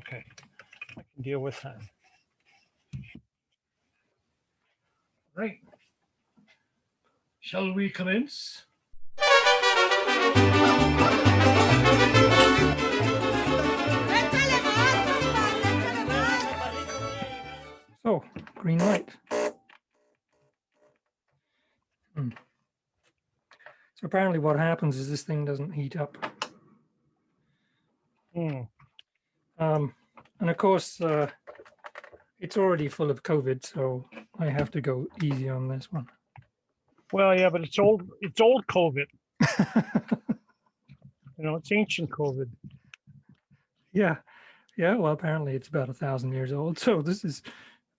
Okay, I can deal with that. Right. Shall we commence? So, green light. So apparently what happens is this thing doesn't heat up. Hmm. And of course, it's already full of COVID, so I have to go easy on this one. Well, yeah, but it's old. It's old COVID. It's ancient COVID. Yeah. Well, apparently it's about 1,000 years old, so this is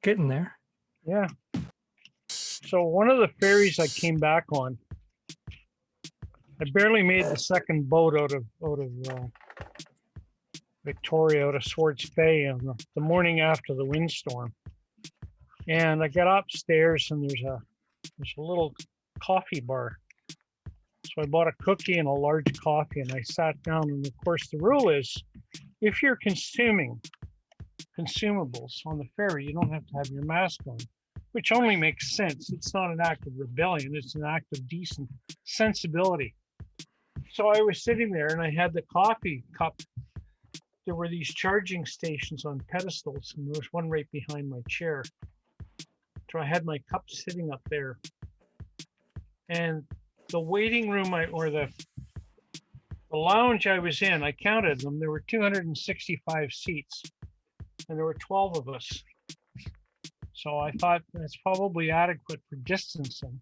getting there. Yeah. So one of the ferries I came back on, I barely made the second boat out of Victoria, out of Swartz Bay, on the morning after the windstorm. And I got upstairs, and there's a little coffee bar. So I bought a cookie and a large coffee, and I sat down. And of course, the rule is, if you're consuming consumables on the ferry, you don't have to have your mask on, which only makes sense. It's not an act of rebellion. It's an act of decent sensibility. So I was sitting there, and I had the coffee cup. There were these charging stations on pedestals, and there was one right behind my chair. So I had my cup sitting up there. And the waiting room, or the lounge I was in, I counted them. There were 265 seats, and there were 12 of us. So I thought that's probably adequate for distancing.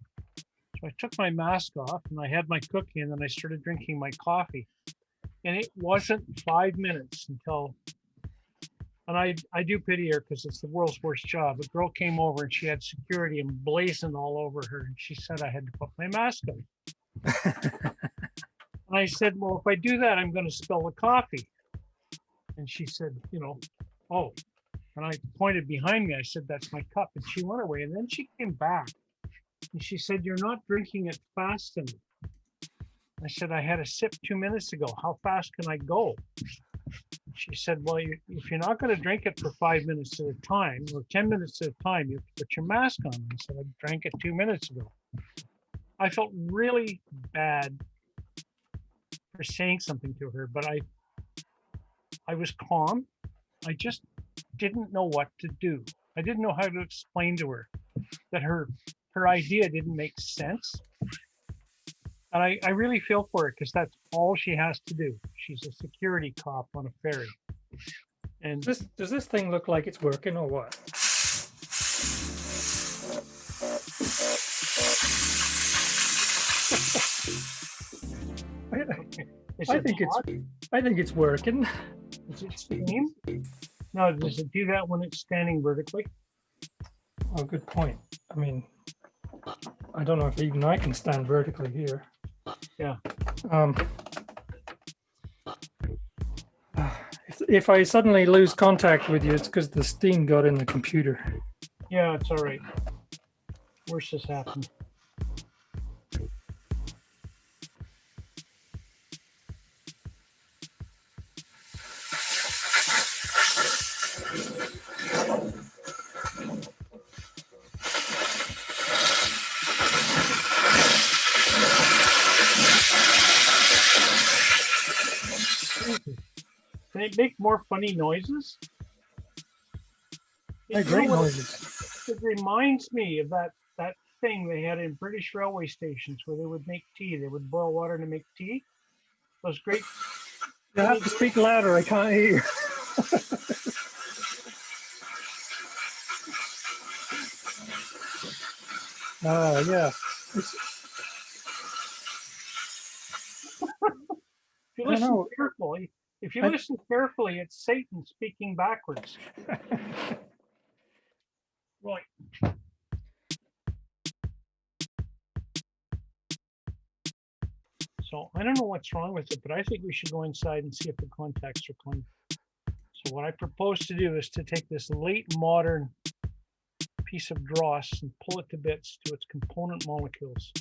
So I took my mask off, and I had my cookie, and then I started drinking my coffee. And it wasn't 5 minutes until, and I do pity her because it's the world's worst job. A girl came over, and she had security emblazoned all over her, and she said I had to put my mask on. And I said, well, if I do that, I'm going to spill the coffee. And she said, oh. And I pointed behind me. I said, that's my cup. And she went away. And then she came back. And she said, you're not drinking it fast enough. I said, I had a sip 2 minutes ago. How fast can I go? She said, well, if you're not going to drink it for 5 minutes at a time, or 10 minutes at a time, you put your mask on. I said, I drank it 2 minutes ago. I felt really bad for saying something to her, but I was calm. I just didn't know what to do. I didn't know how to explain to her that her idea didn't make sense. And I really feel for her, because that's all she has to do. She's a security cop on a ferry. And does this thing look like it's working or what? I think it's working. Is it steam? No, does it do that when it's standing vertically? Oh, good point. I mean, I don't know if even I can stand vertically here. Yeah. If I suddenly lose contact with you, it's because the steam got in the computer. Yeah, it's all right. Worse has happened. Can it make more funny noises? Great noises. It reminds me of that thing they had in British railway stations where they would make tea. They would boil water to make tea. Those great. You have to speak louder. I can't hear you. Yeah. If you listen carefully, listen carefully, it's Satan speaking backwards. Right. So I don't know what's wrong with it, but I think we should go inside and see if the contacts are clean. So what I propose to do is to take this late modern piece of dross and pull it to bits to its component molecules.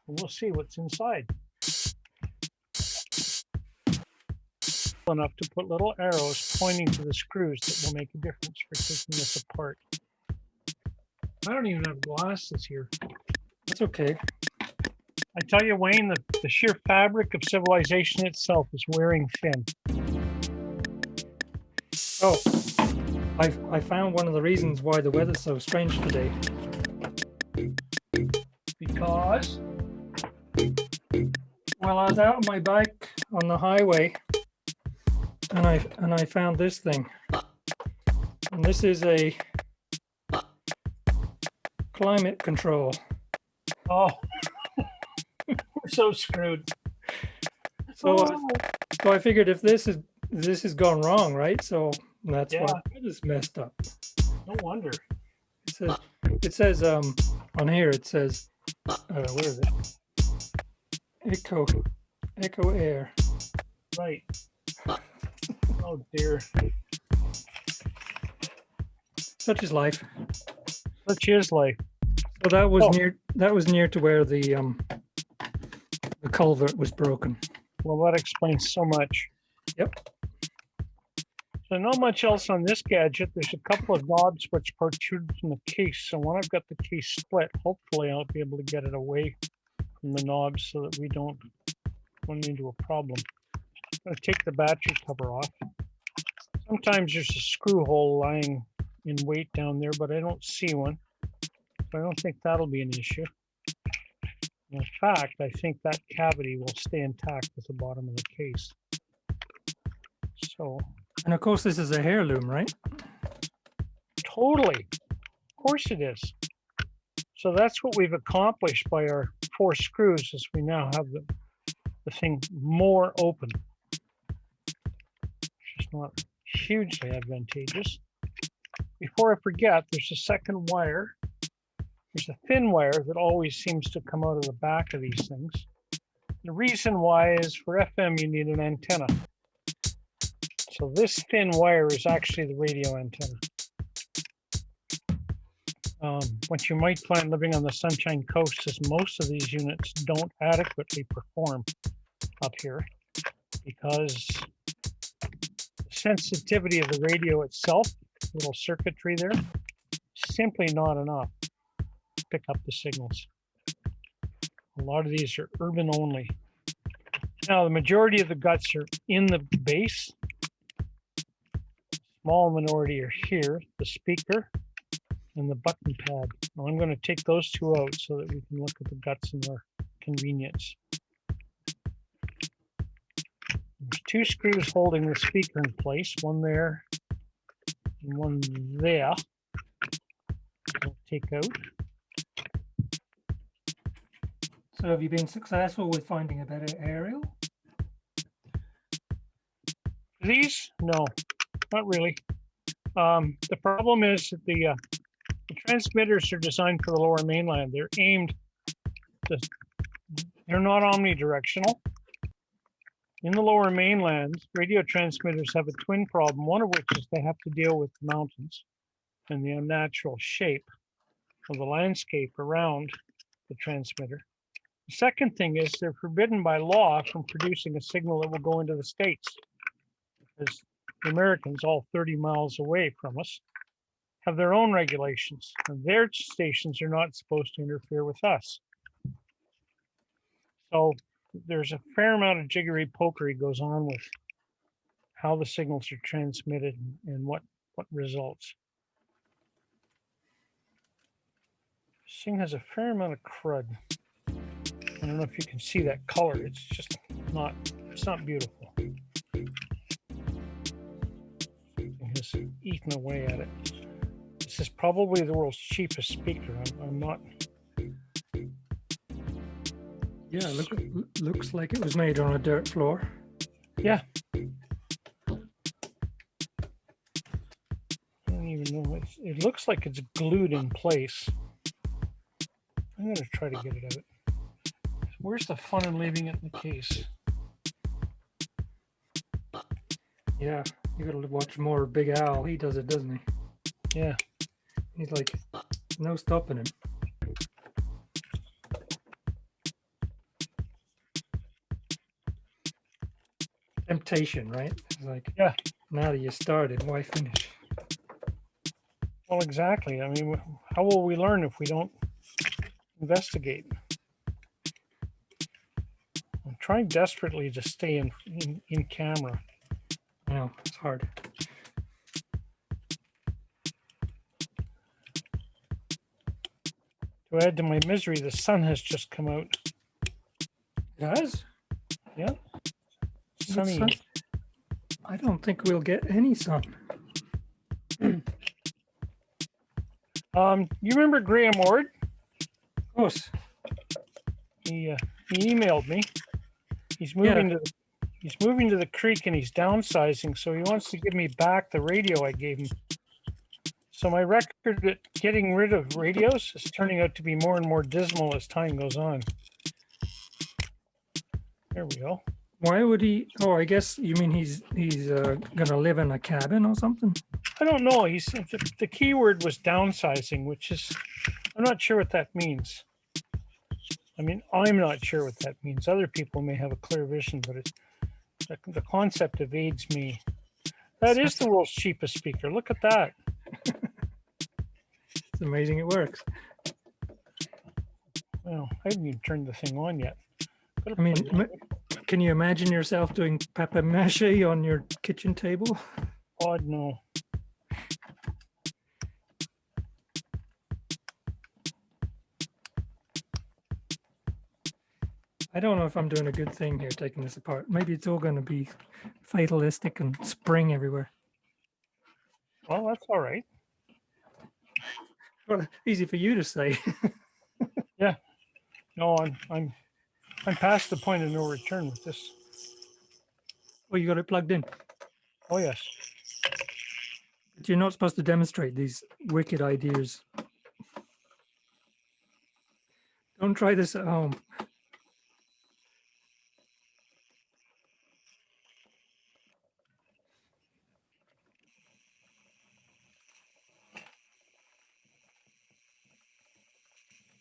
And we'll see what's inside. enough to put little arrows pointing to the screws that will make a difference for taking this apart. I don't even have glasses here. That's okay. I tell you, Wayne, the sheer fabric of civilization itself is wearing thin. Oh, I found one of the reasons why the weather's so strange today. Because? Well, I was out on my bike on the highway, and I found this thing. And this is a climate control. Oh, we're so screwed. So I figured if this has gone wrong, right? So that's why it is messed up. No wonder. It says on here it says where is it? Echo air. Right. Oh dear. Such is life. Such is life. So that was near to where the culvert was broken. Well, that explains so much. Yep. So not much else on this gadget. There's a couple of knobs which protrude from the case. So when I've got the case split, hopefully I'll be able to get it away from the knobs so that we don't run into a problem. I'm going to take the battery cover off. Sometimes there's a screw hole lying in wait down there, but I don't see one. So I don't think that'll be an issue. In fact, I think that cavity will stay intact at the bottom of the case. So. And of course, this is a heirloom, right? Totally. Of course it is. So that's what we've accomplished by our 4 screws, is we now have the thing more open. Which is not hugely advantageous. Before I forget, there's a second wire. There's a thin wire that always seems to come out of the back of these things. The reason why is for FM you need an antenna. So this thin wire is actually the radio antenna. What you might find living on the Sunshine Coast is most of these units don't adequately perform up here because the sensitivity of the radio itself, little circuitry there, simply not enough to pick up the signals. A lot of these are urban only. Now, the majority of the guts are in the base. Small minority are here, the speaker and the button pad. Now I'm going to take those 2 out so that we can look at the guts in our convenience. There's 2 screws holding the speaker in place, one there and one there. I'll take out. So have you been successful with finding a better aerial? These? No, not really. The problem is that the transmitters are designed for the lower mainland. They're aimed, they're not omnidirectional. In the lower mainland, radio transmitters have a twin problem, one of which is they have to deal with the mountains and the unnatural shape of the landscape around the transmitter. The second thing is they're forbidden by law from producing a signal that will go into the States, because the Americans, all 30 miles away from us, have their own regulations, and their stations are not supposed to interfere with us. So there's a fair amount of jiggery pokery goes on with how the signals are transmitted and what results. This thing has a fair amount of crud. I don't know if you can see that color. It's just not, it's not beautiful. It has eaten away at it. This is probably the world's cheapest speaker. I'm not. Yeah, looks like it was made on a dirt floor. Yeah. I don't even know. It looks like it's glued in place. I'm going to try to get it out. Where's the fun in leaving it in the case? Yeah, you gotta watch more of Big Al. He does it, doesn't he? Yeah. He's like, no stopping him. temptation, right? It's like, Yeah. now that you started, why finish? Well, exactly. I mean, how will we learn if we don't investigate? I'm trying desperately to stay in camera. I know, it's hard. To add to my misery, the sun has just come out. It has? Yeah. Is it Sunny. sun? I don't think we'll get any sun. You remember Graham Ward? Of course. He emailed me. He's Yeah. moving to the creek and he's downsizing, so he wants to give me back the radio I gave him. So my record at getting rid of radios is turning out to be more and more dismal as time goes on. There we go. Why would he? Oh, I guess you mean he's gonna live in a cabin or something? I don't know. The key word was downsizing, which is, I'm not sure what that means. I mean, I'm not sure what that means. Other people may have a clear vision, but the concept evades me. That is the world's cheapest speaker. Look at that. It's amazing it works. Well, I haven't even turned the thing on yet. I mean, can you imagine yourself doing papier-mâché on your kitchen table? God, no. I don't know if I'm doing a good thing here, taking this apart. Maybe it's all going to be fatalistic and spring everywhere. Well, that's all right. Well, easy for you to say. Yeah. No, I'm past the point of no return with this. Oh, you got it plugged in. Oh yes. But you're not supposed to demonstrate these wicked ideas. Don't try this at home.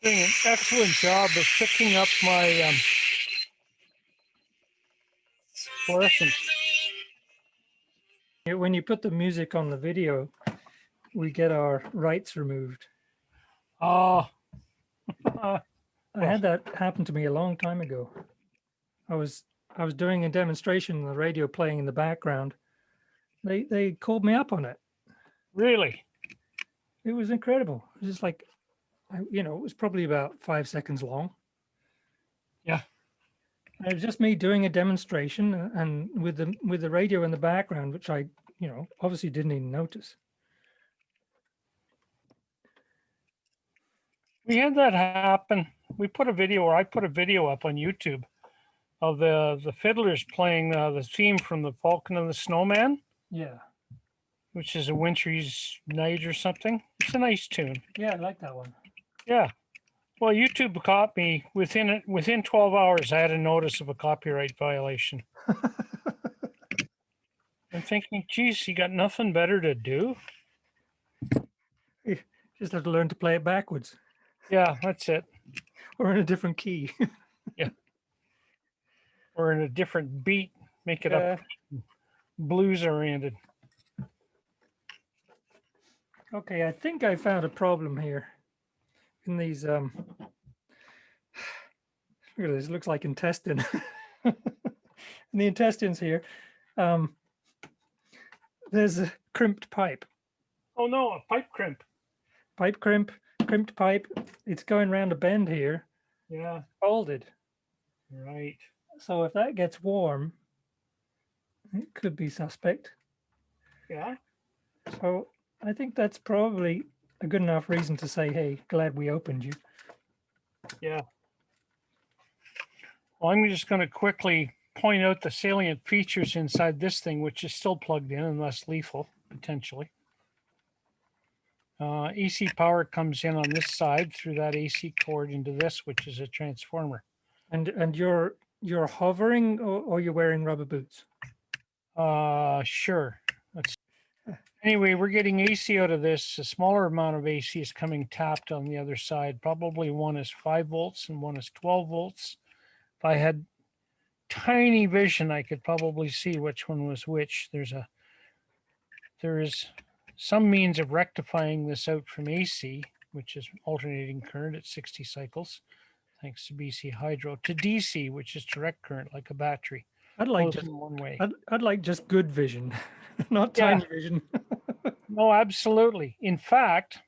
Doing an excellent job of picking up my fluorescence. When you put the music on the video, we get our rights removed. Oh. I had that happen to me a long time ago. I was doing a demonstration, the radio playing in the background. They called me up on it. Really? It was incredible. It was just like, it was probably about 5 seconds long. Yeah. And it was just me doing a demonstration and with the radio in the background, which I, obviously didn't even notice. We had that happen. I put a video up on YouTube of the fiddlers playing the theme from the Falcon and the Snowman. Yeah. Which is a wintry's night or something. It's a nice tune. Yeah, I like that one. Yeah. Well, YouTube caught me within 12 hours. I had a notice of a copyright violation. I'm thinking, geez, you got nothing better to do? You just have to learn to play it backwards. Yeah, that's it. Or in a different key. Yeah. Or in a different beat. Make it up blues oriented. Okay, I think I found a problem here in these look at this, looks like intestine. In the intestines here, there's a crimped pipe. Oh no, a pipe crimp. Crimped pipe. It's going around a bend here. Yeah. Folded. Right. So if that gets warm, it could be suspect. Yeah. So I think that's probably a good enough reason to say, hey, glad we opened you. Yeah. Well, I'm just going to quickly point out the salient features inside this thing, which is still plugged in and thus lethal, potentially. AC power comes in on this side through that AC cord into this, which is a transformer. And you're hovering or you're wearing rubber boots? Sure. Anyway, we're getting AC out of this. A smaller amount of AC is coming tapped on the other side. Probably one is 5 volts and one is 12 volts. If I had tiny vision, I could probably see which one was which. There is some means of rectifying this out from AC, which is alternating current at 60 cycles, thanks to BC Hydro, to DC, which is direct current, like a battery. I'd like Both just in one way. I'd like just good vision, not Yeah. tiny vision. No, absolutely. In fact,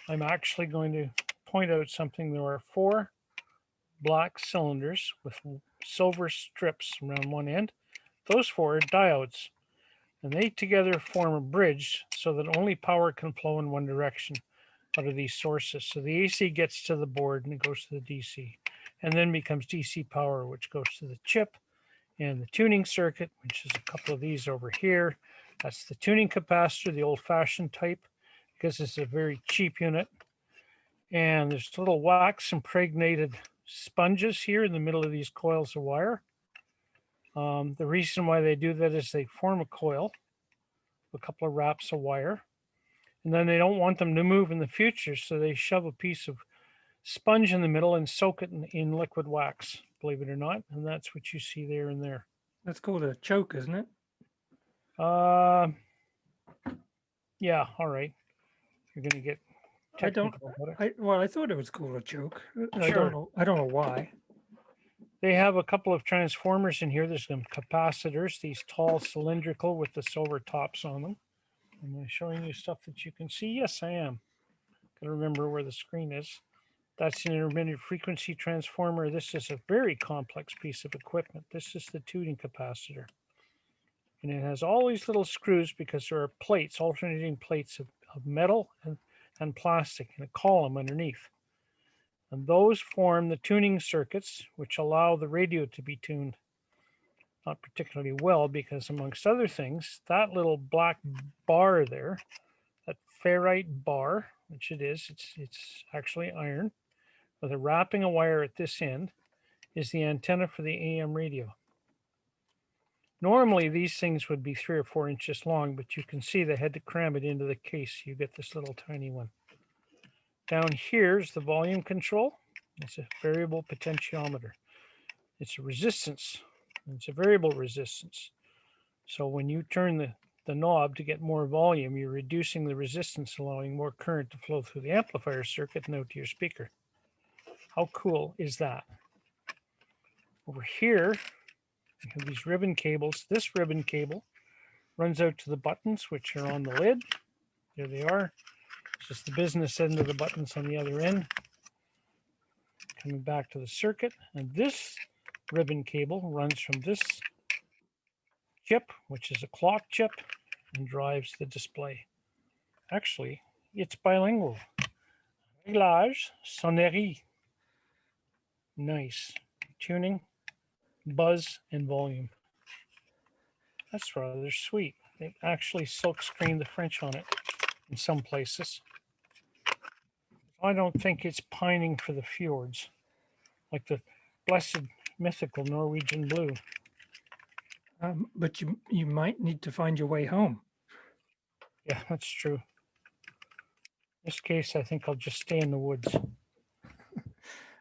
I'm actually going to point out something. There are 4 black cylinders with silver strips around one end. Those 4 are diodes, and they together form a bridge so that only power can flow in one direction out of these sources. So the AC gets to the board and it goes to the DC, and then becomes DC power, which goes to the chip and the tuning circuit, which is a couple of these over here. That's the tuning capacitor, the old-fashioned type, because it's a very cheap unit. And there's little wax impregnated sponges here in the middle of these coils of wire. The reason why they do that is they form a coil, a couple of wraps of wire, and then they don't want them to move in the future, so they shove a piece of sponge in the middle and soak it in liquid wax, believe it or not, and that's what you see there and there. That's called a choke, isn't it? Yeah, all right. You're gonna get I don't. technical about it. I thought it was called a choke. I Sure. don't know. I don't know why. They have a couple of transformers in here. There's some capacitors, these tall cylindrical with the silver tops on them. Am I showing you stuff that you can see? Yes, I am. Gotta remember where the screen is. That's an intermittent frequency transformer. This is a very complex piece of equipment. This is the tuning capacitor. And it has all these little screws because there are plates, alternating plates of metal and plastic in a column underneath. And those form the tuning circuits, which allow the radio to be tuned. Not particularly well, because amongst other things, that little black bar there, that ferrite bar, which it is, it's actually iron, with a wrapping of wire at this end, is the antenna for the AM radio. Normally, these things would be 3 or 4 inches long, but you can see they had to cram it into the case. You get this little tiny one. Down here's the volume control. It's a variable potentiometer. It's a resistance. It's a variable resistance. So when you turn the knob to get more volume, you're reducing the resistance, allowing more current to flow through the amplifier circuit and out to your speaker. How cool is that? Over here, we have these ribbon cables. This ribbon cable runs out to the buttons, which are on the lid. There they are. It's just the business end of the buttons on the other end. Coming back to the circuit. And this ribbon cable runs from this chip, which is a clock chip, and drives the display. Actually, it's bilingual. Réglage, sonnerie. Nice. Tuning, buzz, and volume. That's rather sweet. They actually silk screened the French on it in some places. I don't think it's pining for the fjords, like the blessed mythical Norwegian blue. But you might need to find your way home. Yeah, that's true. In this case, I think I'll just stay in the woods.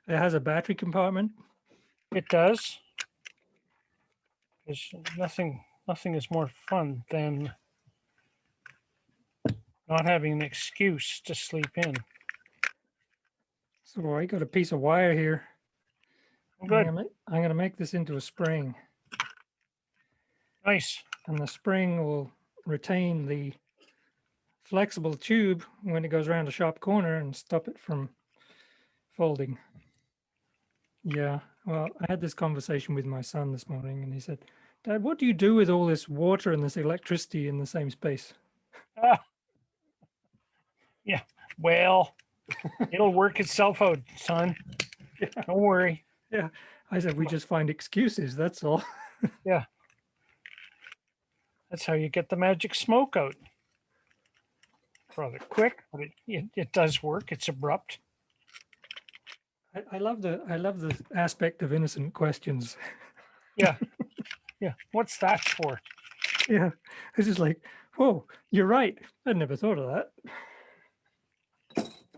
It has a battery compartment. It does. There's nothing is more fun than not having an excuse to sleep in. So I got a piece of wire here. Good. I'm gonna make this into a spring. Nice. And the spring will retain the flexible tube when it goes around a sharp corner and stop it from folding. Yeah, well, I had this conversation with my son this morning, and he said, "Dad, what do you do with all this water and this electricity in the same space?" Yeah, well, it'll work itself out, son. Yeah. Don't worry. Yeah, I said, we just find excuses, that's all. Yeah. That's how you get the magic smoke out. Rather quick, but it does work. It's abrupt. I love the aspect of innocent questions. Yeah. Yeah. What's that for? Yeah. It's just like, whoa, you're right. I never thought of that.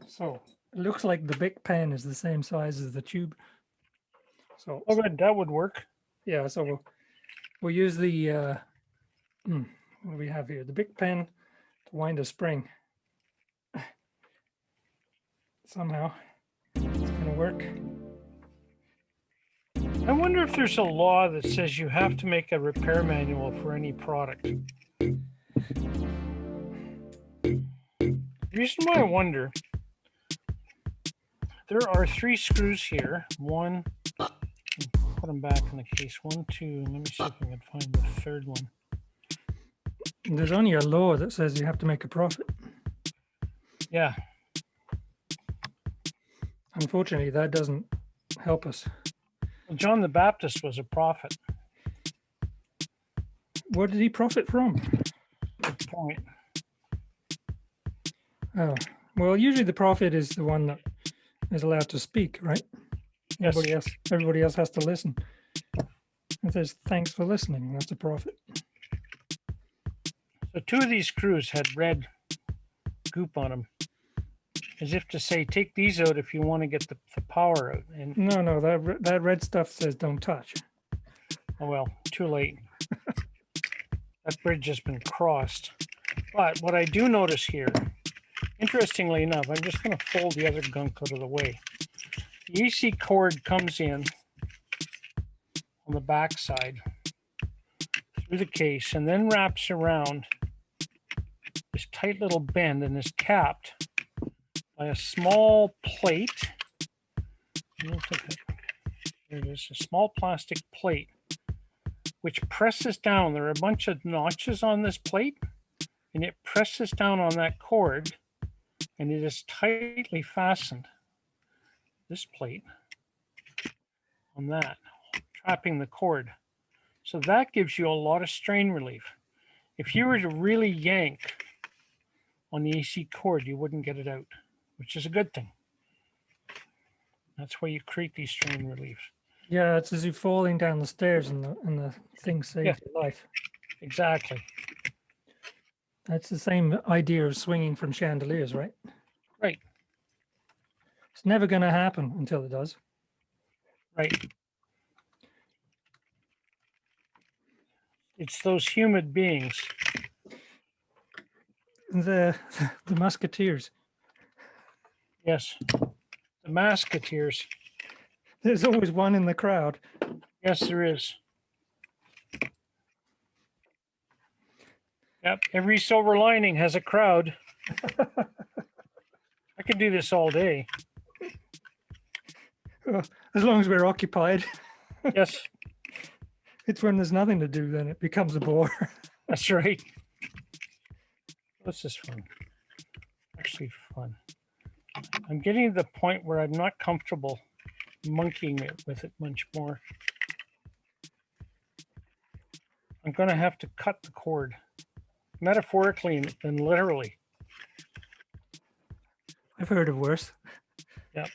So it looks like the big pan is the same size as the tube. So Oh, good. That would work. yeah, so we'll use the what do we have here? The big pen to wind a spring. Somehow it's gonna work. I wonder if there's a law that says you have to make a repair manual for any product. The reason why I wonder, there are 3 screws here. One, put them back in the case. 1, 2. Let me see if I can find the third one. There's only a law that says you have to make a profit. Yeah. Unfortunately, that doesn't help us. Well, John the Baptist was a prophet. What did he profit from? Good point. Oh, well, usually the prophet is the one that is allowed to speak, right? Yes. Everybody else has to listen. It says, thanks for listening. That's a prophet. So 2 of these screws had red goop on them, as if to say, take these out if you want to get the power out. And No, that red stuff says don't touch. oh well, too late. That bridge has been crossed. But what I do notice here, interestingly enough, I'm just going to fold the other gunk out of the way. The EC cord comes in on the back side through the case and then wraps around this tight little bend and is capped by a small plate. Here it is, a small plastic plate which presses down. There are a bunch of notches on this plate, and it presses down on that cord, and it is tightly fastened, this plate, on that, trapping the cord. So that gives you a lot of strain relief. If you were to really yank on the AC cord, you wouldn't get it out, which is a good thing. That's why you create these strain reliefs. Yeah, it's as if falling down the stairs and the thing saved your life. Exactly. That's the same idea of swinging from chandeliers, right? Right. It's never going to happen until it does. Right. It's those human beings. The musketeers. Yes. The masketeers. There's always one in the crowd. Yes, there is. Yep. Every silver lining has a crowd. I could do this all day. As long as we're occupied. Yes. It's when there's nothing to do, then it becomes a bore. That's right. This is fun. Actually fun. I'm getting to the point where I'm not comfortable monkeying it with it much more. I'm going to have to cut the cord, metaphorically and literally. I've heard of worse. Yep.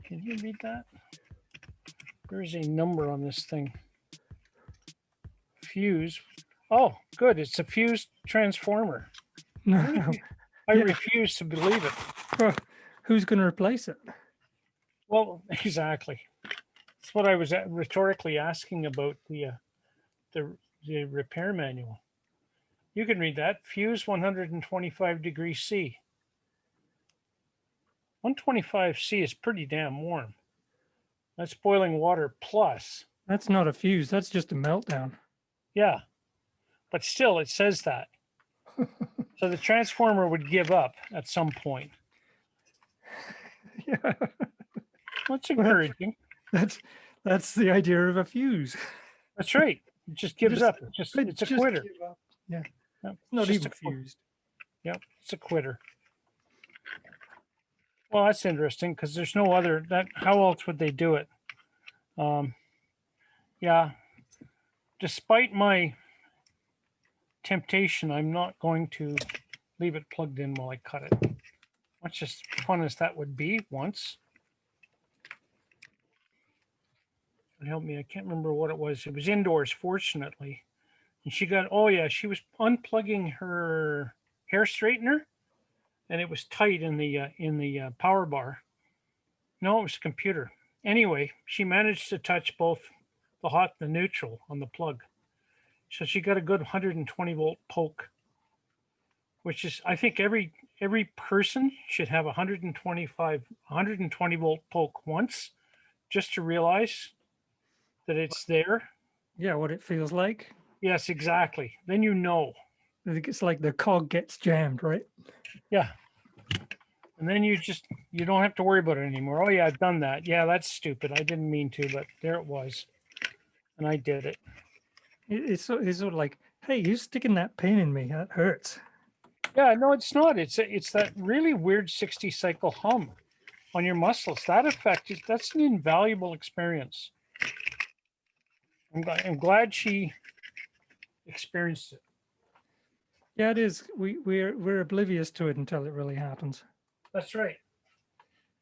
Can you read that? There is a number on this thing. Fuse. Oh, good. It's a fused transformer. No. I refuse to believe it. Well, who's going to replace it? Well, exactly. That's what I was rhetorically asking about the repair manual. You can read that. Fuse 125 degrees C. 125 C is pretty damn warm. That's boiling water plus. That's not a fuse. That's just a meltdown. Yeah. But still, it says that. So the transformer would give up at some point. Yeah. That's encouraging. That's the idea of a fuse. That's right. It just gives up. It's a quitter. Yeah. Yep. Not Just even fused. Yep. It's a quitter. Well, that's interesting because there's no other that. How else would they do it? Yeah. Despite my temptation, I'm not going to leave it plugged in while I cut it. Much as fun as that would be once. It helped me. I can't remember what it was. It was indoors, fortunately. And she got, oh yeah, she was unplugging her hair straightener, and it was tight in the power bar. No, it was the computer. Anyway, she managed to touch both the hot and the neutral on the plug. So she got a good 120-volt poke, which is, I think every person should have 120-volt poke once, just to realize that it's there. Yeah, what it feels like. Yes, exactly. Then you know. It's like the cog gets jammed, right? Yeah. And then you don't have to worry about it anymore. Oh yeah, I've done that. Yeah, that's stupid. I didn't mean to, but there it was. And I did it. It's sort of like, hey, you're sticking that pin in me. That hurts. Yeah, no, it's not. It's that really weird 60 cycle hum on your muscles. That effect that's an invaluable experience. I'm glad she experienced it. Yeah, it is. We're oblivious to it until it really happens. That's right.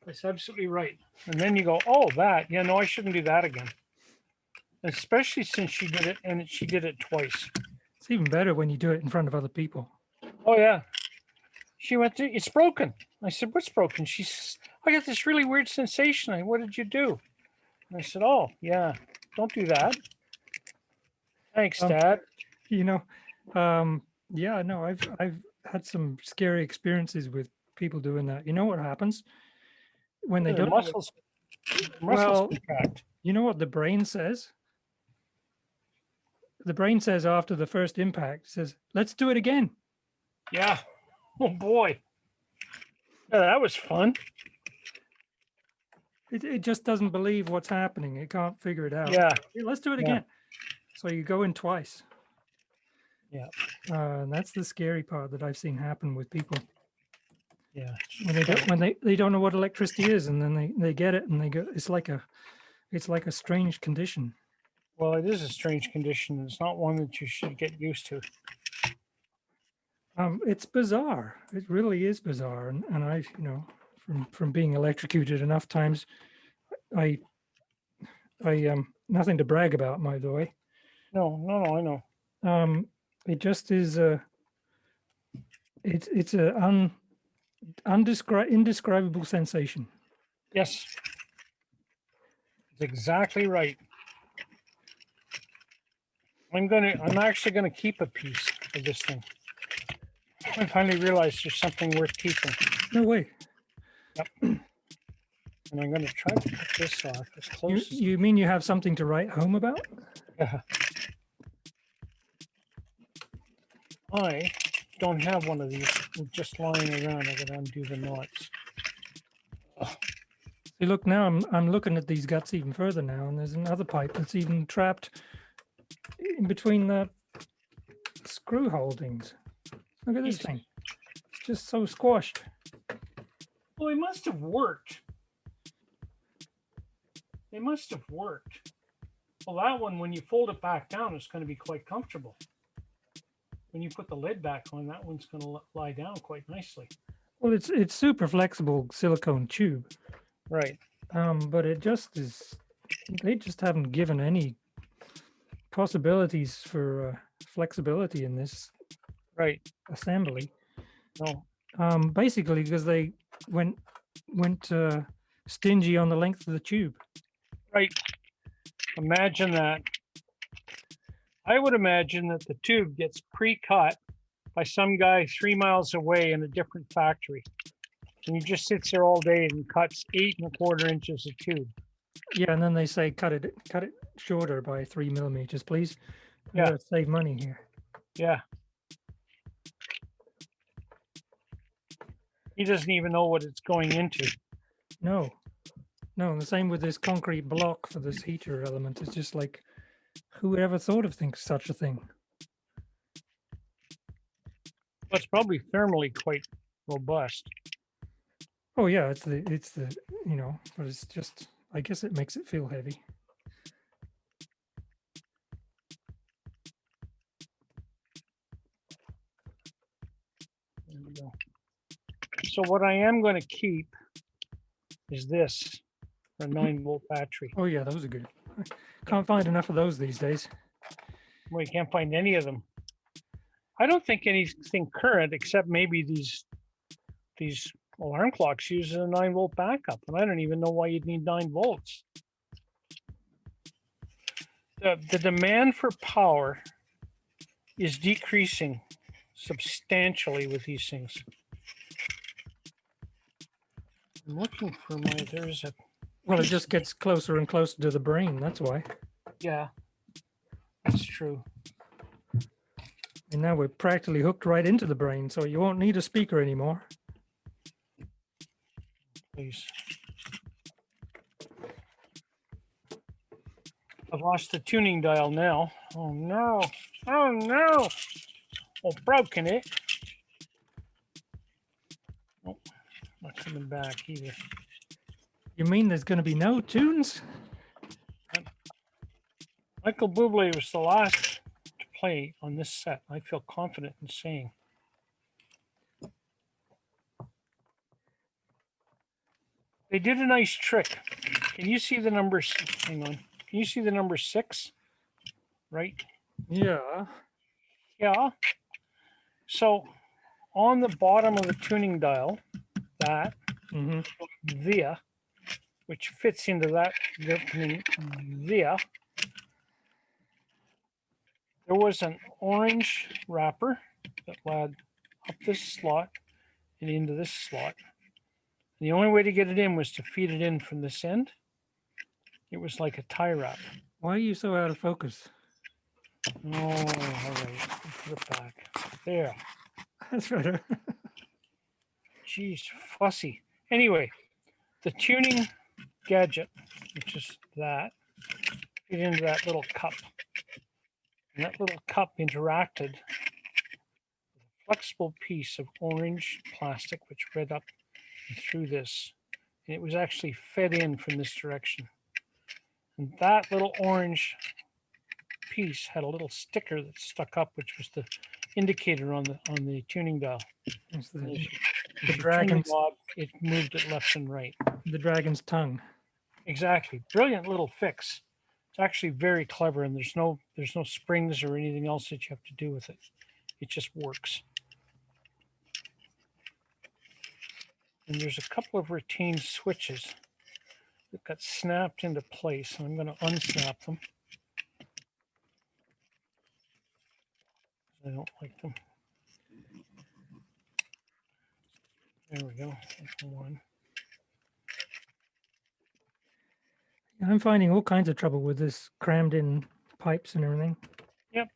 That's absolutely right. And then you go, oh, that. Yeah, no, I shouldn't do that again. Especially since she did it, and she did it twice. It's even better when you do it in front of other people. Oh yeah. She went to, it's broken. I said, what's broken? She says, I got this really weird sensation. What did you do? And I said, oh yeah, don't do that. Thanks, Dad. You know, yeah, no, I've had some scary experiences with people doing that. You know what happens when they The don't? muscles Well, contract. you know what the brain says? The brain says after the first impact, says, let's do it again. Yeah. Oh boy. Yeah, that was fun. It just doesn't believe what's happening. It can't figure it out. Yeah. Hey, let's do it Yeah. again. So you go in twice. Yeah. And that's the scary part that I've seen happen with people. Yeah. When they don't know what electricity is, and then they get it and they go, it's like a strange condition. Well, it is a strange condition. It's not one that you should get used to. It's bizarre. It really is bizarre. And I, you know, from being electrocuted enough times, I nothing to brag about, by the way. No, I know. It just is it's a indescribable sensation. Yes. It's exactly right. I'm actually gonna keep a piece of this thing. I finally realized there's something worth keeping. No way. Yep. And I'm gonna try to cut this off as close as You mean you have something to write home about? yeah. I don't have one of these just lying around. I gotta undo the knots. See, look, now I'm looking at these guts even further now, and there's another pipe that's even trapped in between the screw holdings. Look at this thing. It's just so squashed. Well, it must have worked. They must have worked. Well, that one, when you fold it back down, it's going to be quite comfortable. When you put the lid back on, that one's going to lie down quite nicely. Well, it's super flexible silicone tube. Right. But it just is. They just haven't given any possibilities for flexibility in this Right. assembly. No. Basically, because they went stingy on the length of the tube. Right. Imagine that. I would imagine that the tube gets pre-cut by some guy 3 miles away in a different factory. And he just sits there all day and cuts 8 1/4 inches of tube. Yeah, and then they say cut it shorter by 3 millimeters, please. Yeah. Save money here. Yeah. He doesn't even know what it's going into. No, the same with this concrete block for this heater element. It's just like, who ever thought of such a thing? Well, it's probably thermally quite robust. Oh yeah, it's the you know, but it's just, I guess it makes it feel heavy. There we go. So what I am going to keep is this, a 9-volt battery. Oh yeah, those are good. Can't find enough of those these days. Well, you can't find any of them. I don't think anything current except maybe these Alarm clocks uses a 9-volt backup, and I don't even know why you'd need 9 volts. The demand for power is decreasing substantially with these things. I'm looking for my, there's a, Well, it just gets closer and closer to the brain. That's why. yeah, that's true. And now we're practically hooked right into the brain, so you won't need a speaker anymore. Please. I've lost the tuning dial now. Oh no. Oh no. Oh, broken it. Oh, not coming back either. You mean there's going to be no tunes? Michael Bublé was the last to play on this set. I feel confident in saying. They did a nice trick. Can you see the numbers? Hang on. Can you see the number 6? Right? Yeah. Yeah. So on the bottom of the tuning dial, that Mm-hmm. via, which fits into that opening via, there was an orange wrapper that led up this slot and into this slot. And the only way to get it in was to feed it in from this end. It was like a tie wrap. Why are you so out of focus? Oh, all right. Put it back. There. That's better. Jeez, fussy. Anyway, the tuning gadget, which is that, fit into that little cup. And that little cup interacted with a flexible piece of orange plastic, which read up and through this. And it was actually fed in from this direction. And that little orange piece had a little sticker that stuck up, which was the indicator on the tuning dial. It's And the as you turn the dragon's knob, it moved it left and right. the dragon's tongue. Exactly. Brilliant little fix. It's actually very clever, and there's no springs or anything else that you have to do with it. It just works. And there's a couple of retained switches that got snapped into place. And I'm going to unsnap them. I don't like them. There we go. That's one. I'm finding all kinds of trouble with this crammed in pipes and everything. Yep,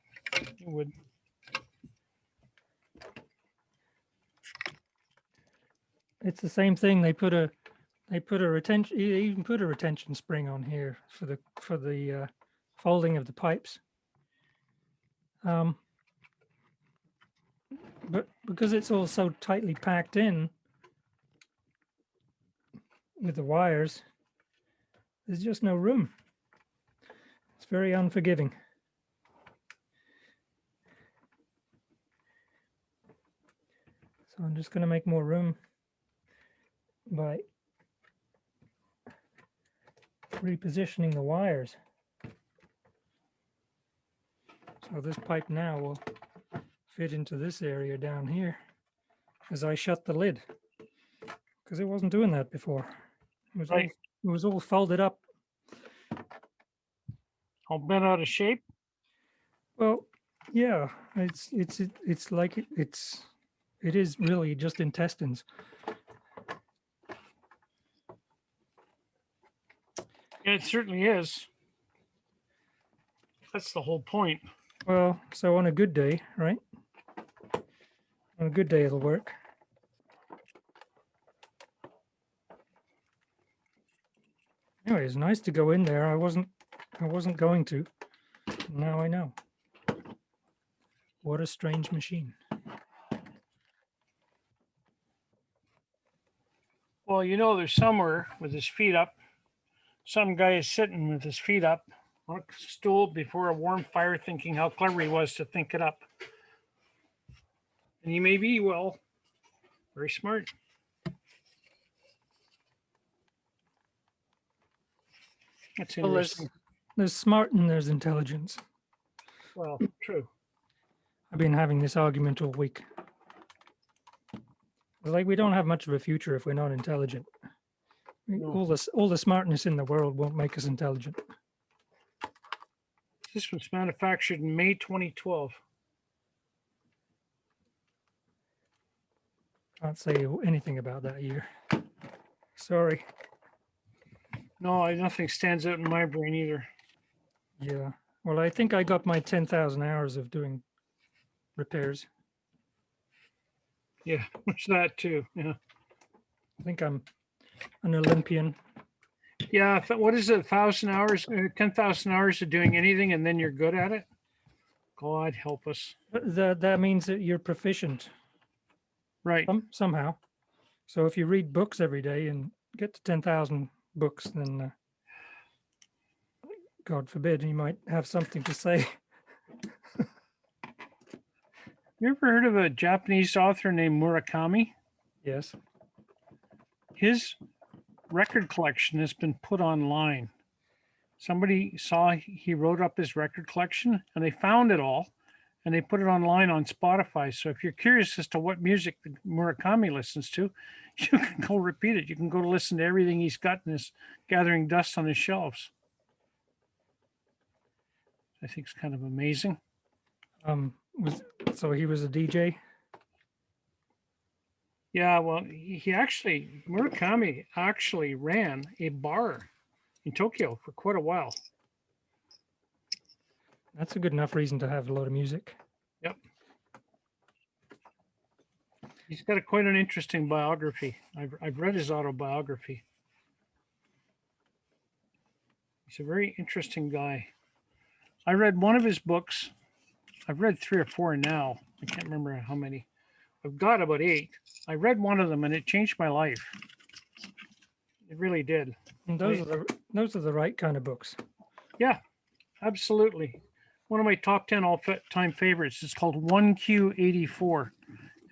you would. It's the same thing. They put a retention. You even put a retention spring on here for the folding of the pipes. But because it's all so tightly packed in with the wires, there's just no room. It's very unforgiving. So I'm just going to make more room by repositioning the wires. So this pipe now will fit into this area down here as I shut the lid, because it wasn't doing that before. It was all folded up. All bent out of shape. Well, yeah, it's like it is really just intestines. Yeah, it certainly is. That's the whole point. Well, so on a good day, right? On a good day, it'll work. Anyway, it's nice to go in there. I wasn't going to. Now I know. What a strange machine. Well, you know, there's somewhere with his feet up. Some guy is sitting with his feet up on a stool before a warm fire, thinking how clever he was to think it up. And he may be, well, very smart. That's Well, interesting. there's smart and there's intelligence. Well, true. I've been having this argument all week Like we don't have much of a future if we're not intelligent. No. All the smartness in the world won't make us intelligent. This was manufactured in May 2012. Can't say anything about that year. Sorry. No, nothing stands out in my brain either. Yeah. Well, I think I got my 10,000 hours of doing repairs. Yeah, there's that too. Yeah. I think I'm an Olympian. Yeah. What is it? 1,000 hours, 10,000 hours of doing anything, and then you're good at it. God help us. That means that you're proficient Right. somehow. So if you read books every day and get to 10,000 books, then God forbid, you might have something to say. You ever heard of a Japanese author named Murakami? Yes. His record collection has been put online. Somebody saw he wrote up his record collection and they found it all and they put it online on Spotify. So if you're curious as to what music Murakami listens to, you can go repeat it. You can go to listen to everything he's got in his gathering dust on his shelves. I think it's kind of amazing. So he was a DJ. Yeah, well, Murakami actually ran a bar in Tokyo for quite a while. That's a good enough reason to have a lot of music. Yep. He's got quite an interesting biography. I've read his autobiography. He's a very interesting guy. I read one of his books. I've read 3 or 4 now. I can't remember how many. I've got about 8. I read one of them and it changed my life. It really did. And those are the right kind of books. Yeah, absolutely. One of my top 10 all-time favorites. It's called 1Q84,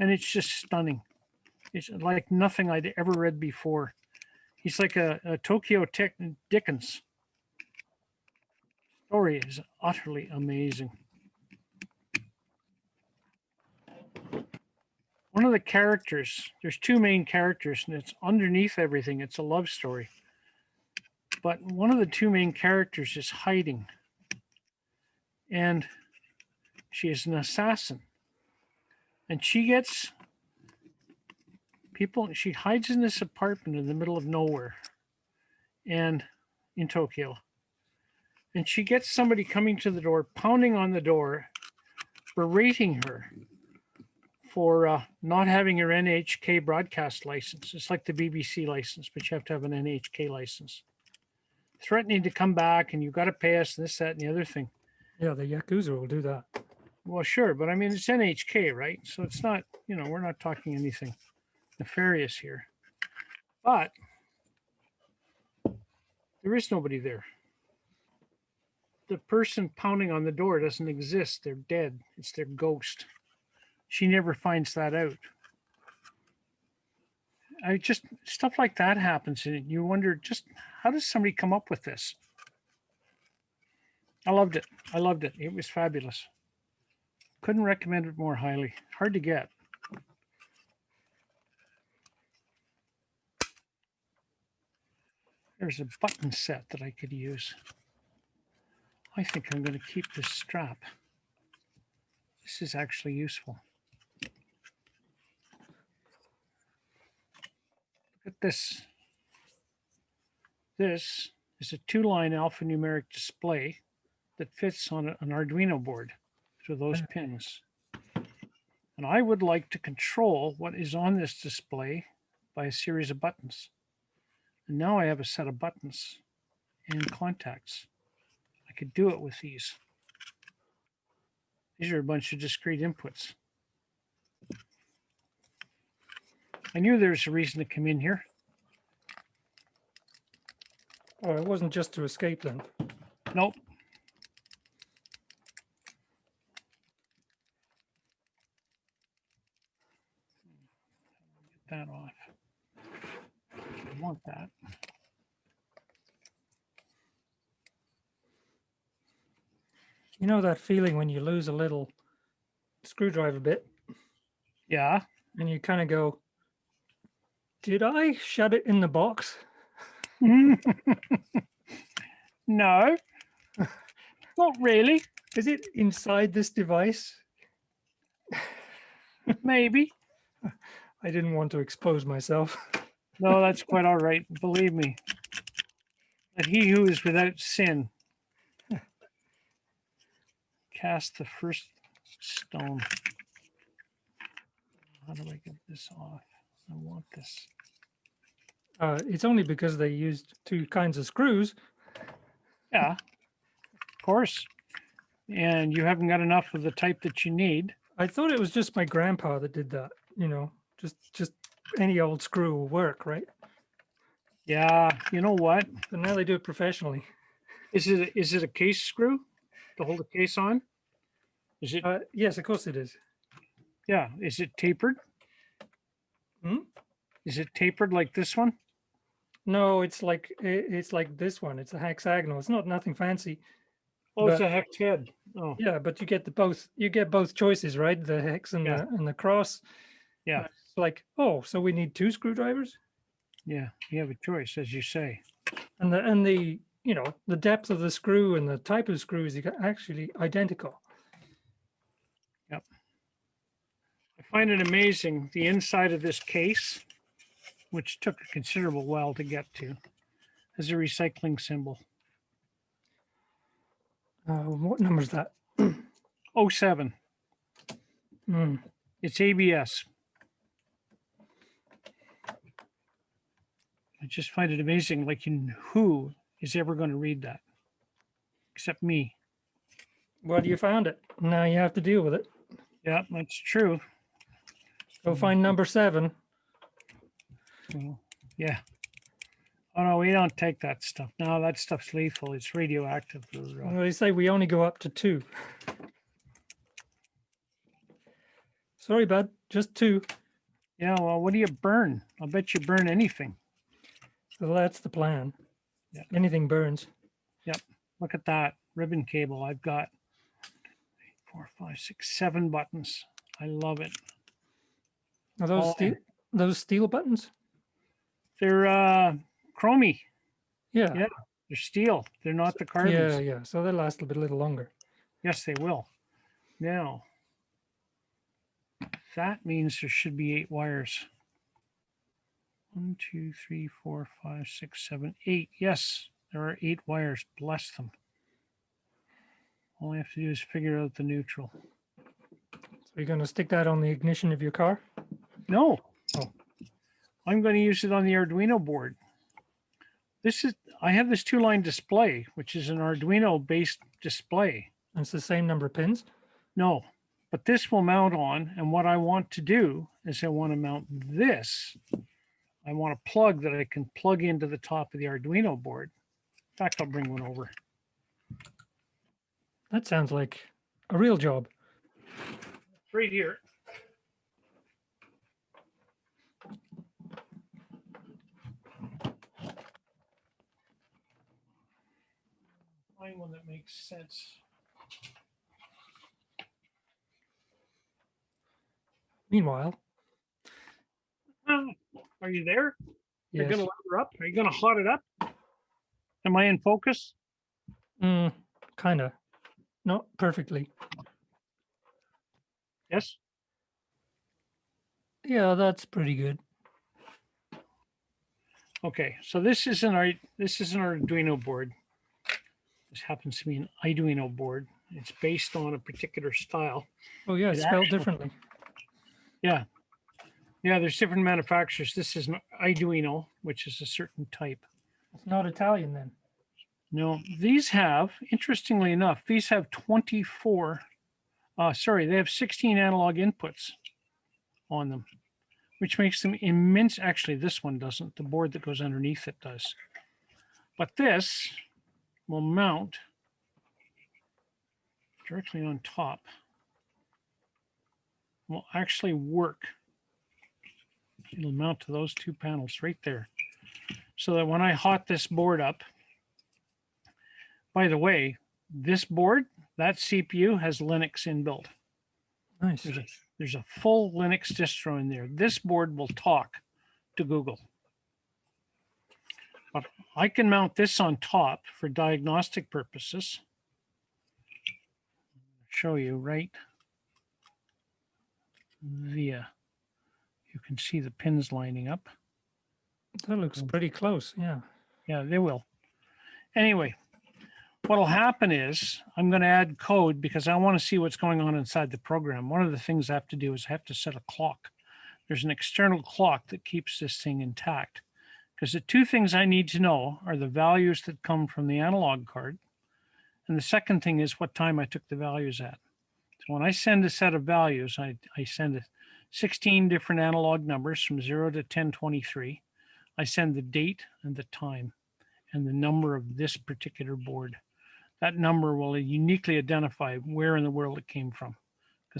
and it's just stunning. It's like nothing I'd ever read before. He's like a Tokyo Dickens. Story is utterly amazing. One of the characters, there's 2 main characters, and it's underneath everything. It's a love story. But one of the 2 main characters is hiding. And she is an assassin. And she gets people, she hides in this apartment in the middle of nowhere and in Tokyo. And she gets somebody coming to the door, pounding on the door, berating her for not having her NHK broadcast license. It's like the BBC license, but you have to have an NHK license. Threatening to come back and you've got to pay us this, that, and the other thing. Yeah, the Yakuza will do that. Well, sure, but I mean, it's NHK, right? So it's not, we're not talking anything nefarious here. But there is nobody there. The person pounding on the door doesn't exist. They're dead. It's their ghost. She never finds that out. Stuff like that happens, and you wonder just how does somebody come up with this? I loved it. It was fabulous. Couldn't recommend it more highly. Hard to get. There's a button set that I could use. I think I'm going to keep this strap. This is actually useful. Look at this. This is a 2-line alphanumeric display that fits on an Arduino board through those pins. And I would like to control what is on this display by a series of buttons. And now I have a set of buttons and contacts. I could do it with these. These are a bunch of discrete inputs. I knew there was a reason to come in here. Oh, it wasn't just to escape then. Nope. Get that off. I want that. You know that feeling when you lose a little screwdriver bit? Yeah. And you kind of go, Did I shut it in the box? No, not really. Is it inside this device? Maybe. I didn't want to expose myself. No, that's quite all right. Believe me. That he who is without sin cast the first stone. How do I get this off? I want this. It's only because they used two kinds of screws. Yeah, of course. And you haven't got enough of the type that you need. I thought it was just my grandpa that did that. Just any old screw will work, right? Yeah, you know what? But now they do it professionally. Is it a case screw to hold the case on? Is it? Yes, of course it is. Yeah. Is it tapered? Hmm? Is it tapered like this one? No, it's like this one. It's a hexagonal. It's not nothing fancy. Oh, it's But- a hex head. Oh, Yeah, but you get both choices, right? The hex and Yeah. the cross. yeah, It's like, oh, so we need two screwdrivers? yeah. You have a choice, as you say. And the the depth of the screw and the type of screw is actually identical. I find it amazing the inside of this case, which took a considerable while to get to, has a recycling symbol. What number is that? 07. Hmm. It's ABS. I just find it amazing. Like, who is ever going to read that? Except me. Well, you found it. Now you have to deal with it. Yeah, that's true. Go find number 7. Well, yeah. Oh no, we don't take that stuff. No, that stuff's lethal. It's radioactive. Well, they say we only go up to 2. Sorry, bud. Just 2. Yeah, well, what do you burn? I'll bet you burn anything. Well, that's the plan. Yeah. Anything burns. Look at that ribbon cable. I've got 4, 5, 6, 7 buttons. I love it. Are those Oh, those steel buttons? They're chromy. Yeah. Yeah. They're steel. They're not the Yeah, carbons. yeah. So they last a little longer. Yes, they will. Now, that means there should be 8 wires. 1, 2, 3, 4, 5, 6, 7, 8. Yes, there are 8 wires. Bless them. All I have to do is figure out the neutral. So you're going to stick that on the ignition of your car? No. Oh. I'm going to use it on the Arduino board. I have this 2-line display, which is an Arduino based display. And it's the same number of pins? No, but this will mount on. And what I want to do is I want to mount this. I want a plug that I can plug into the top of the Arduino board. In fact, I'll bring one over. That sounds like a real job. It's right here. Find one that makes sense. Meanwhile, Are you there? You're yes. going to light her up? Are you going to hot it up? Am I in focus? Kind of. Not perfectly. Yes. Yeah, that's pretty good. Okay, so this is an Arduino board. This happens to be an Arduino board. It's based on a particular style. Oh, yeah, it's It spelled actually- differently. Yeah. Yeah, there's different manufacturers. This is an Arduino, which is a certain type. It's not Italian then. No, these have, interestingly enough, these have 24, they have 16 analog inputs on them, which makes them immense. Actually, this one doesn't. The board that goes underneath it does. But this will mount directly on top. Will actually work. It'll mount to those 2 panels right there. So that when I hot this board up, by the way, this board, that CPU has Linux inbuilt. Nice. There's a full Linux distro in there. This board will talk to Google. But I can mount this on top for diagnostic purposes. Show you right via. You can see the pins lining up. That looks pretty close. Yeah. Yeah, they will. Anyway, what'll happen is I'm going to add code because I want to see what's going on inside the program. One of the things I have to do is I have to set a clock. There's an external clock that keeps this thing intact. Because the two things I need to know are the values that come from the analog card. And the second thing is what time I took the values at. So when I send a set of values, I send 16 different analog numbers from 0 to 1023. I send the date and the time and the number of this particular board. That number will uniquely identify where in the world it came from.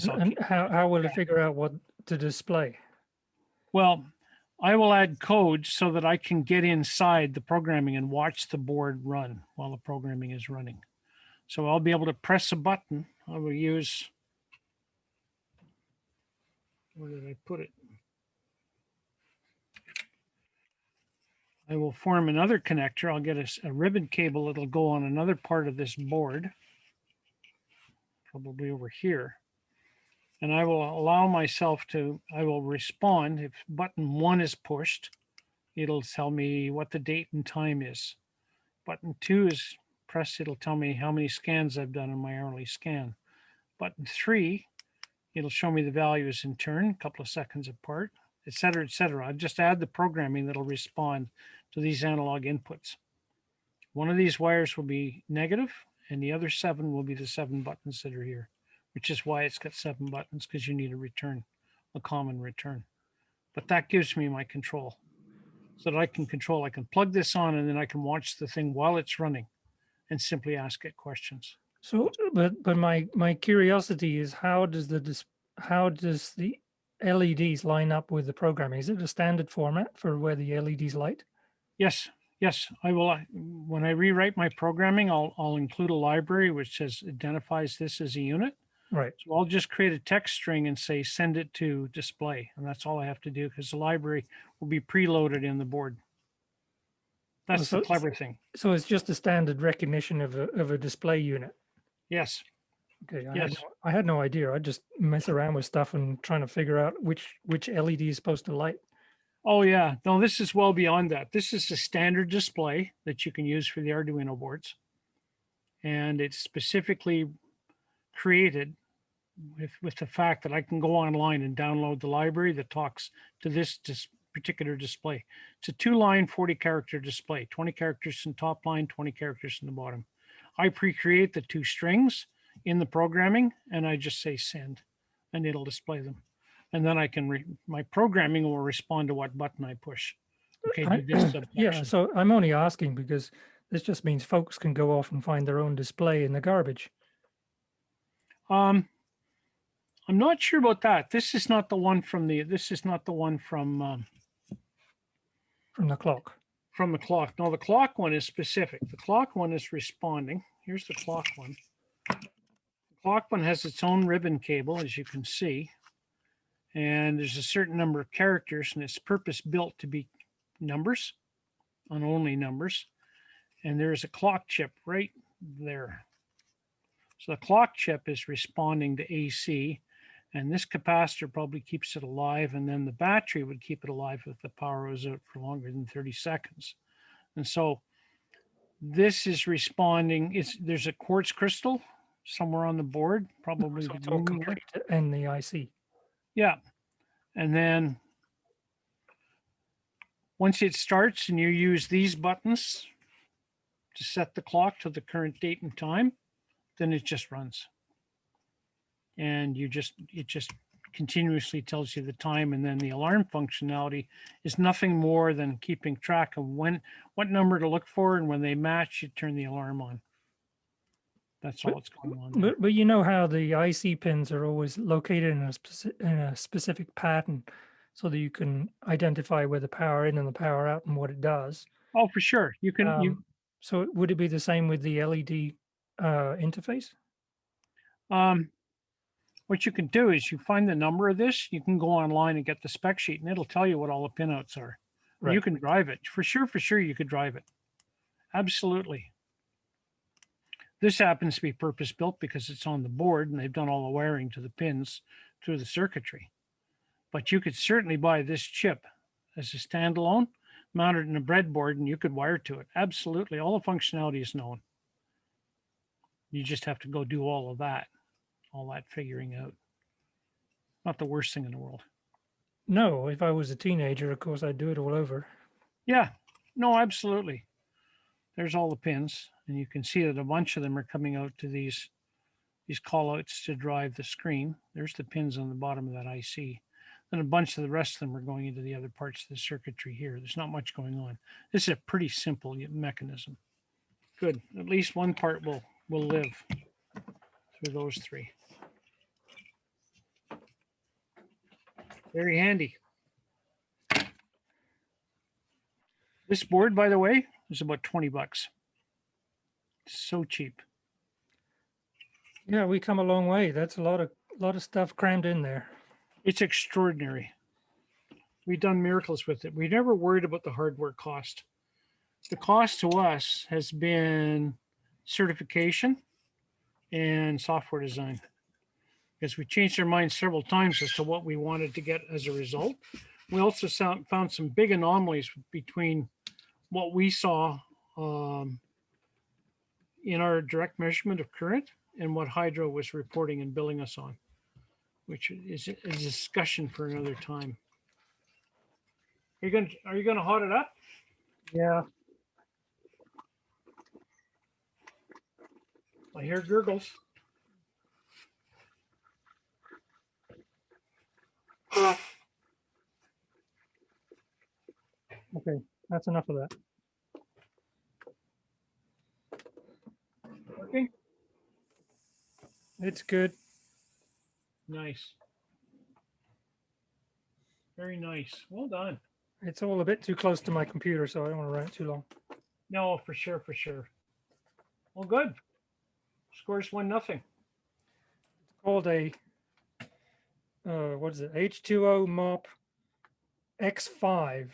And how will it figure out what to display? Well, I will add code so that I can get inside the programming and watch the board run while the programming is running. So I'll be able to press a button. I will use, where did I put it? I will form another connector. I'll get a ribbon cable that'll go on another part of this board, probably over here. And I will allow myself to, I will respond. If button 1 is pushed, it'll tell me what the date and time is. Button 2 is pressed, it'll tell me how many scans I've done in my hourly scan. Button 3, it'll show me the values in turn, a couple of seconds apart, et cetera, et cetera. I'll just add the programming that'll respond to these analog inputs. One of these wires will be negative, and the other 7 will be the 7 buttons that are here, which is why it's got 7 buttons, because you need a return, a common return. But that gives me my control so that I can control. I can plug this on and then I can watch the thing while it's running and simply ask it questions. So, but my curiosity is how does the LEDs line up with the programming? Is it a standard format for where the LEDs light? Yes, yes, I will. When I rewrite my programming, I'll include a library which says identifies this as a unit. Right. So I'll just create a text string and say send it to display, and that's all I have to do because the library will be preloaded in the board. That's the clever thing. So it's just a standard recognition of a display unit. Yes. Okay. Yes. I had no idea. I just mess around with stuff and trying to figure out which LED is supposed to light. Oh yeah. No, this is well beyond that. This is a standard display that you can use for the Arduino boards. And it's specifically created with the fact that I can go online and download the library that talks to this particular display. It's a 2-line 40-character display, 20 characters in top line, 20 characters in the bottom. I pre-create the 2 strings in the programming and I just say send and it'll display them. And then I can, my programming will respond to what button I push. Okay, do this subsection. Yeah, so I'm only asking because this just means folks can go off and find their own display in the garbage. I'm not sure about that. This is not the one from the, this is not the one from the clock. From the clock. No, the clock one is specific. The clock one is responding. Here's the clock one. The clock one has its own ribbon cable, as you can see. And there's a certain number of characters, and it's purpose built to be numbers, and only numbers. And there's a clock chip right there. So the clock chip is responding to AC, and this capacitor probably keeps it alive, and then the battery would keep it alive if the power was out for longer than 30 seconds. And so this is responding. There's a quartz crystal somewhere on the board, probably. So it's all complete in the IC. Yeah. And then once it starts and you use these buttons to set the clock to the current date and time, then it just runs. And it just continuously tells you the time. And then the alarm functionality is nothing more than keeping track of what number to look for. And when they match, you turn the alarm on. That's all that's going on there. But you know how the IC pins are always located in a specific pattern so that you can identify where the power in and the power out and what it does. Oh, for sure. You can. So would it be the same with the LED interface? What you can do is you find the number of this, you can go online and get the spec sheet and it'll tell you what all the pinouts are. You Right. can drive it. For sure, you could drive it. Absolutely. This happens to be purpose built because it's on the board and they've done all the wiring to the pins through the circuitry. But you could certainly buy this chip as a standalone, mounted in a breadboard, and you could wire to it. Absolutely. All the functionality is known. You just have to go do all that figuring out. Not the worst thing in the world. No, if I was a teenager, of course, I'd do it all over. Yeah, no, absolutely. There's all the pins, and you can see that a bunch of them are coming out to these callouts to drive the screen. There's the pins on the bottom of that IC. Then a bunch of the rest of them are going into the other parts of the circuitry here. There's not much going on. This is a pretty simple mechanism. Good. At least one part will live through those three. Very handy. This board, by the way, is about $20. So cheap. Yeah, we come a long way. That's a lot of stuff crammed in there. It's extraordinary. We've done miracles with it. We never worried about the hardware cost. The cost to us has been certification and software design, because we changed our minds several times as to what we wanted to get as a result. We also found some big anomalies between what we saw in our direct measurement of current and what Hydro was reporting and billing us on, which is a discussion for another time. Are you gonna hot it up? Yeah. I hear gurgles. Okay, that's enough of that. Working? It's good. Nice. Very nice. Well done. It's all a bit too close to my computer, so I don't want to run it too long. No, for sure. Well, good. Scores 1-0. Called a what is it? H2O mop X5.